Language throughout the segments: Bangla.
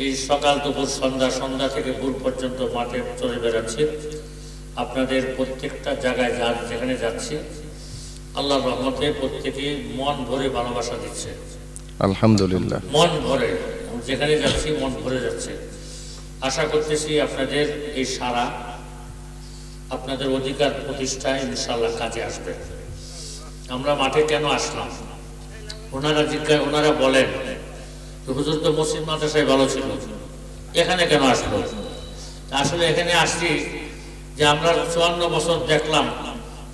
এই সকাল দুপুর সন্ধ্যা, সন্ধ্যা থেকে ভোর পর্যন্ত মাঠে চলে বেড়াচ্ছি। আপনাদের প্রত্যেকটা জায়গায় যেখানে যাচ্ছি আল্লাহর রহমতে প্রত্যেকে মন ভরে ভালোবাসা দিচ্ছে, আলহামদুলিল্লাহ। মন ভরে যেখানে যাচ্ছি মন ভরে যাচ্ছে। আশা করতেছি আপনাদের এই সারা আপনাদের অধিকার প্রতিষ্ঠায় ইনশাআল্লাহ কাজে আসবে। আমরা মাঠে কেন আসলাম, ওনারা বলেন হুজুর তো মসজিদ মাদ্রাসায় ভালো ছিল, এখানে কেন আসলো? আসলে এখানে আসছি যে আমরা 54 বছর দেখলাম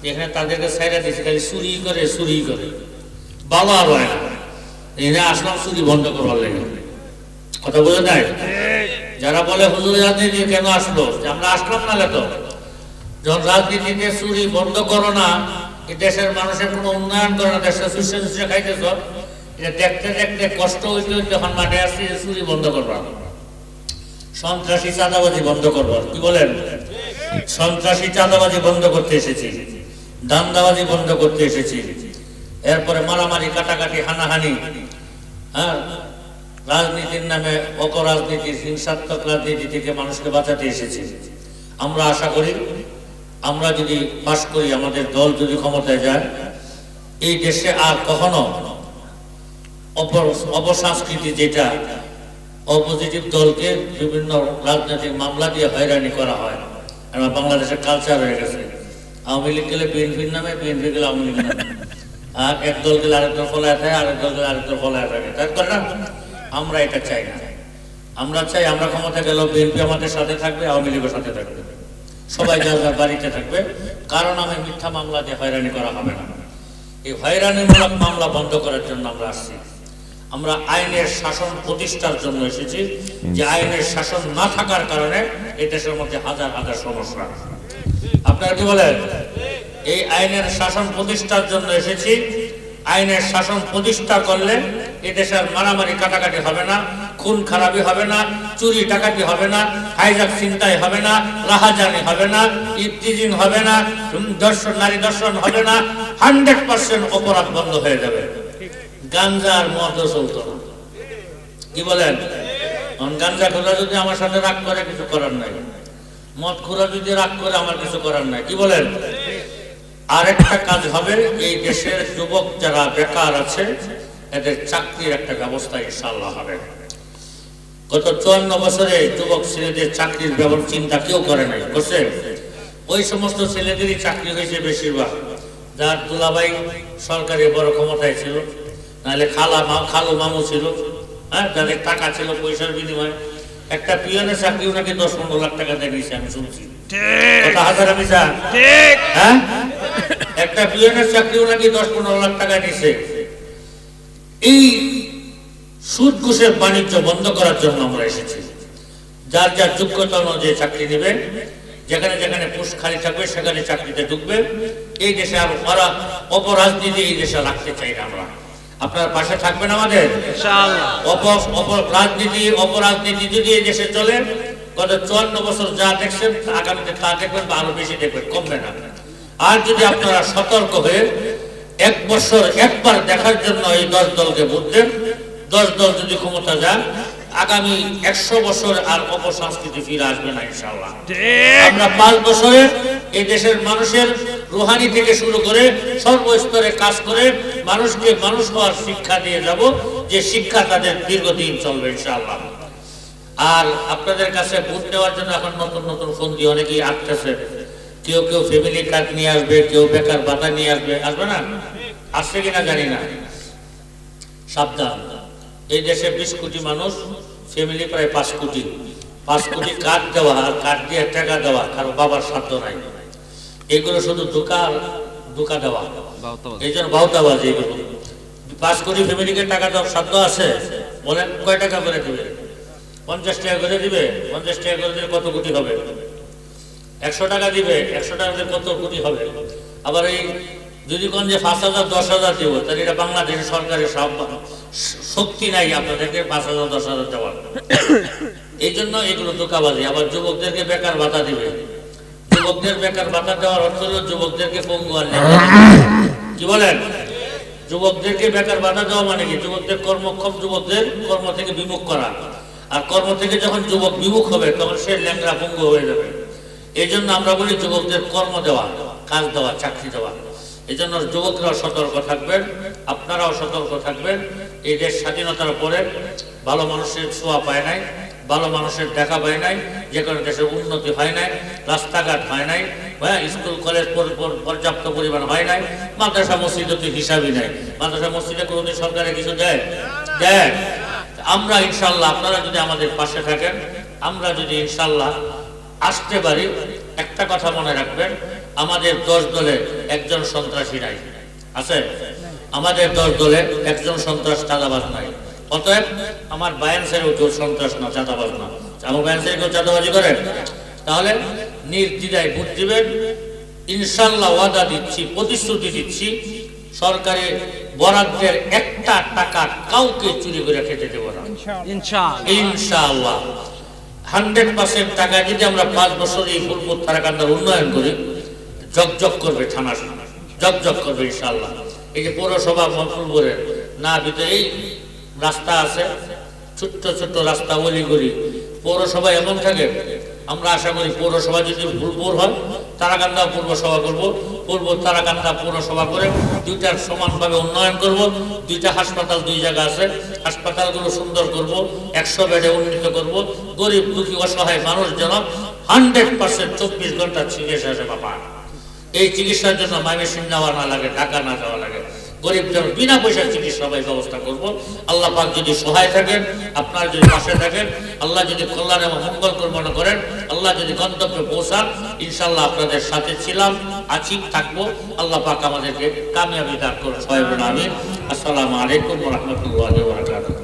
এখানে তাদেরকে ছাইরা দিয়েছে, খালি চুরি করে ভালো আর হয় না। এখানে আসলাম চুরি বন্ধ করবার লেগে। কথা বোঝা যায়? যারা বলে হুজুর রাজনীতি কেন আসলো, যে আমরা আসলাম না তো যখন রাজনীতিতে চুরি বন্ধ করো না, এই দেশের মানুষের কোনো উন্নয়ন করে না, দেশের সুশে খাইতেছ, এটা দেখতে দেখতে কষ্ট হইতে হইতে এখন মাঠে আসছি চুরি বন্ধ করবা, সন্ত্রাসী চাঁদাবাজি বন্ধ করবা। কি বলেন? সন্ত্রাসী চাঁদাবাজি বন্ধ করতে এসেছি, দান্দাবাজি বন্ধ করতে এসেছি, এরপরে মারামারি কাটাকাটি হানাহানি, হ্যাঁ, রাজনীতির নামে অপরাজনীতি হিংসাত্মক রাজনীতি থেকে মানুষকে বাঁচাতে এসেছি। আমরা আশা করি আমরা যদি পাশ করি, আমাদের দল যদি ক্ষমতায় যায়, এই দেশে আর কখনো অপসংস্কৃতি, যেটা অপোজিটিভ দলকে বিভিন্ন রাজনৈতিক মামলা দিয়ে হয়রানি করা হয়, আমার বাংলাদেশের কালচার হয়ে গেছে। আওয়ামী লীগ গেলে বিএনপির নামে, বিএনপি গেলে আওয়ামী লীগ নামে, আর এক দল গেলে আরেক দল ফলায় থাকে, আরেক দল গেলে আরেক দল ফলায় থাকে। তার কারণ আমরা এটা চাই না। আমরা চাই আমরা ক্ষমতা গেলেও বিএনপি আমাদের সাথে থাকবে, আওয়ামী লীগের সাথে থাকবে, সবাই যার যার বাড়িতে থাকবে। কারণ আমি মিথ্যা মামলা দিয়ে হয়রানি করা হবে না। এই হয়রানিমূলক মামলা বন্ধ করার জন্য আমরা আসছি। আমরা আইনের শাসন প্রতিষ্ঠার জন্য এসেছি, যে আইনের শাসন না থাকার কারণে এই দেশের মধ্যে হাজার হাজার সমস্যা। আপনারা কি বলেন? এই আইনের শাসন প্রতিষ্ঠার জন্য এসেছি। আইনের শাসন প্রতিষ্ঠা করলে এই দেশের মারামারি কাটাকাটি হবে না, খুন খারাপি হবে না, চুরি ডাকাতি হবে না, হাইজাক ছিনতাই হবে না, রাহাজানি হবে না, ইফতিজিং হবে না, দর্শন নারী দর্শন হবে না, 100% অপরাধ বন্ধ হয়ে যাবে। গাঞ্জা আর মদও চলত না। কি বলেন? গাঞ্জা খোলা যদি আমার সাথে রাগ করে, কিছু করার নাই। মদ খোলা যদি রাগ করে, আমার কিছু করার নাই। কি বলেন? আরেকটা কাজ হবে, এই দেশের যুবক যারা বেকার আছে এদের চাকরির একটা ব্যবস্থা ইনশাআল্লাহ হবে। গত 54 বছরে যুবক ছেলেদের চাকরির ব্যবস্থা চিন্তা কেউ করে নাই, করছে? ওই সমস্ত ছেলেদেরই চাকরি হয়েছে বেশিরভাগ, যার দুলাভাই সরকারি বড় ক্ষমতায় ছিল, নাহলে খালু মামু ছিল, হ্যাঁ, যাদের টাকা ছিল পয়সার বিনিময়ে। একটা পিয়নের চাকরি ওনাকে 10-15 লাখ টাকা দিয়ে নিয়েছে, আমি শুনছি। হ্যাঁ, একটা পিয়নের চাকরি ওনাকে 10-15 লাখ টাকা নিয়েছে। এই সুদ ঘুষের বাণিজ্য বন্ধ করার জন্য আমরা এসেছি। যার যার যোগ্যতা অনুযায়ী চাকরি নেবে, যেখানে যেখানে পোস্ট খালি থাকবে সেখানে চাকরিতে ঢুকবে। এই দেশে আর অপরাজনীতি এই দেশে রাখতে চাই না আমরা। আপনার পাশে থাকবেন আমাদের ইনশাআল্লাহ। অপরাজনীতি যদি এই দেশে চলে, গত 54 বছর যা দেখছেন আগামীতে তা দেখবেন, বা আরো বেশি দেখবেন, কমবে না। আর যদি আপনারা সতর্ক হয়ে 1 বছর একবার দেখার জন্য এই 10 দলকে ভোট দেন, 10 দল যদি ক্ষমতা যায়, আগামী 100 বছর আর অপসংস্কৃতি ফিরে আসবে না ইনশাআল্লাহ। আমরা 5 বছরে এই দেশের মানুষের রুহানি থেকে শুরু করে সর্বস্তরে কাজ করে মানুষকে মানুষ হওয়ার শিক্ষা দিয়ে যাব, যে শিক্ষা তাদের দীর্ঘদিন চলবে ইনশাআল্লাহ। আর আপনাদের কাছে ভোট দেওয়ার জন্য এখন নতুন নতুন ফোন দিয়ে অনেকেই আসতেছে। কেউ ফ্যামিলি কার্ড নিয়ে আসবে, কেউ বেকার ভাতা নিয়ে আসবে, আসবে না? আসছে কিনা জানি না। সাবধান, এই দেশে 20 কোটি মানুষ, ফ্যামিলি প্রায় 5 কোটি। 5 কোটি কার্ড দেওয়া আর কার্ড দিয়ে টাকা দেওয়া, কারো বাবার সাধ্য নাই। এগুলো শুধু ধোঁকা দেওয়া, এই জন্য বাউতাবাজি। এগুলো 5 কোটি ফ্যামিলিকে টাকা দেওয়ার সাধ্য আছে? বলেন, কয় টাকা করে দিবে? 50 টাকা করে দিবে। 50 টাকা করে দিলে কত কোটি হবে? 100 টাকা দিবে, 100 টাকা দিলে কত কোটি হবে? আবার এই যদি কোন যে 5,000 10,000 দিব, তাহলে এটা বাংলাদেশের সরকারের শক্তি নাই আপনাদেরকে 5,000 10,000 দেওয়ার। এই জন্য এগুলো ধোঁকাবাজি। আবার যুবকদেরকে বেকার ভাতা দিবে। যুবকদের বেকার ভাতা দেওয়ার অর্থ হলো যুবকদেরকে পঙ্গু আর কি বলেন? যুবকদেরকে বেকার ভাতা দেওয়া মানে কি? যুবকদের কর্মক্ষম যুবকদের কর্ম থেকে বিমুখ করা। আর কর্ম থেকে যখন যুবক বিমুখ হবে তখন সে ল্যাংড়া পঙ্গু হয়ে যাবে। এই জন্য আমরা বলি যুবকদের কর্ম দেওয়া, কাজ দেওয়া, চাকরি দেওয়া। এই জন্য যুবকরাও সতর্ক থাকবেন, আপনারাও সতর্ক থাকবেন। এই দেশ স্বাধীনতার পরে ভালো মানুষের ছোঁয়া পায় নাই, ভালো মানুষের দেখা পায় নাই, যে কারণে দেশের উন্নতি হয় নাই, রাস্তাঘাট হয় নাই, হ্যাঁ, স্কুল কলেজ পর্যাপ্ত পরিমাণ হয় নাই, মাদ্রাসা মসজিদে তো হিসাবই নাই। মাদ্রাসা মসজিদে কোনোদিন সরকারে কিছু দেয়? আমরা ইনশাল্লাহ, আপনারা যদি আমাদের পাশে থাকেন, আমরা যদি ইনশাল্লাহ আসতে পারি, একটা কথা মনে রাখবেন, আমাদের 10 দলে একজন সন্ত্রাসী নাই, আছে? আমাদের 10 দলে একজন সন্ত্রাস চাঁদাবাজ নাই। অতএব আমার বায়ান স্যারেও কেউ সন্ত্রাস না, চাঁদাবাজ না। আমার বায়ান স্যারে কেউ চাঁদাবাজি করেন? তাহলে নির্দ্বিধায় ভোট দিবেন। ইনশাল্লাহ ওয়াদা দিচ্ছি, প্রতিশ্রুতি দিচ্ছি, সরকারি বরাদ্দের একটা টাকা কাউকে চুরি করে খেতে দেব না, ইনশাআল্লাহ। 100% টাকা যদি আমরা 5 বছর এই ফুলপুর তারাকান্দার উন্নয়ন করি, জগজগ করবে থানা, জগজগ করবে ইনশাআল্লাহ। এই যে পৌরসভা ফুলপুরের না ভিতরে এই রাস্তা আছে, ছোট্ট ছোট্ট রাস্তা, অলিগলি, পৌরসভা এমন থাকে। আমরা আশা করি পৌরসভা যদি ফুলপুর হয়, তারাকান্দা পৌরসভা করব, পূর্ব তারাকান্দা পৌরসভা করে দুইটার সমানভাবে উন্নয়ন করব। 2টা হাসপাতাল 2 জায়গা আছে, হাসপাতালগুলো সুন্দর করব, 100 বেডে উন্নীত করব। গরিব দুঃখী অসহায় মানুষ যেন 100% 24 ঘন্টা চিকিৎসা সেবা পায়। এই চিকিৎসার জন্য ময়মনসিংহ নেওয়া না লাগে, ঢাকা না যাওয়া লাগে, গরিব যেন বিনা পয়সার চিকিৎসা ব্যবস্থা করব। আল্লাহ পাক যদি সহায় থাকেন, আপনার যদি পাশে থাকেন, আল্লাহ যদি কল্যাণ এবং মঙ্গল কামনা করেন, আল্লাহ যদি গন্তব্যে পৌঁছান, ইনশাআল্লাহ আপনাদের সাথে ছিলাম, আছি, থাকবো। আল্লাহ পাক আমাদেরকে কামিয়াবি দান করুন, সবাই বলুন আমিন। আসসালামু আলাইকুম ওয়া রাহমাতুল্লাহি ওয়া বারাকাতুহু।